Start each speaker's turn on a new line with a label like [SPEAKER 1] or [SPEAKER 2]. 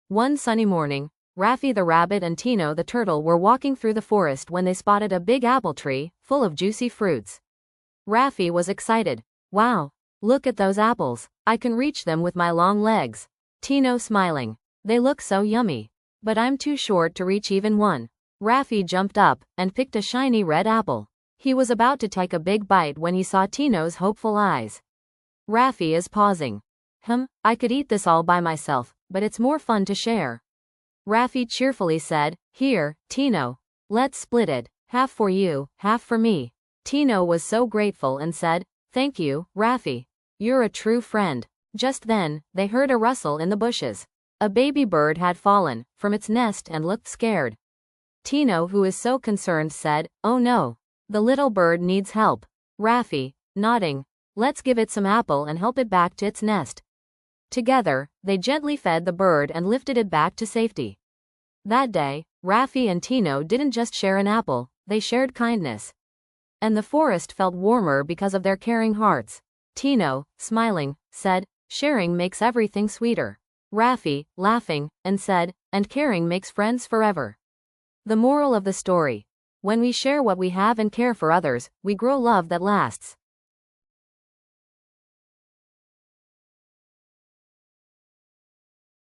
[SPEAKER 1] One sunny morning, Raffi the rabbit and Tino the turtle were walking through the forest when they spotted a big apple tree, full of juicy fruits. Raffi was excited. Wow! Look at those apples. I can reach them with my long legs. Tino smiling. They look so yummy. But I'm too short to reach even one. Raffi jumped up and picked a shiny red apple. He was about to take a big bite when he saw Tino's hopeful eyes. Raffi is pausing. I could eat this all by myself, but it's more fun to share. Raffi cheerfully said, Here, Tino. Let's split it, half for you, half for me. Tino was so grateful and said, Thank you, Raffi. You're a true friend. Just then, they heard a rustle in the bushes. A baby bird had fallen from its nest and looked scared. Tino, who is so concerned, said, Oh no. The little bird needs help. Raffi, nodding, Let's give it some apple and help it back to its nest. Together, they gently fed the bird and lifted it back to safety. That day, Raffi and Tino didn't just share an apple, they shared kindness. And the forest felt warmer because of their caring hearts. Tino, smiling, said, Sharing makes everything sweeter. Raffi, laughing, and said, And caring makes friends forever. The moral of the story: when we share what we have and care for others, we grow love that lasts.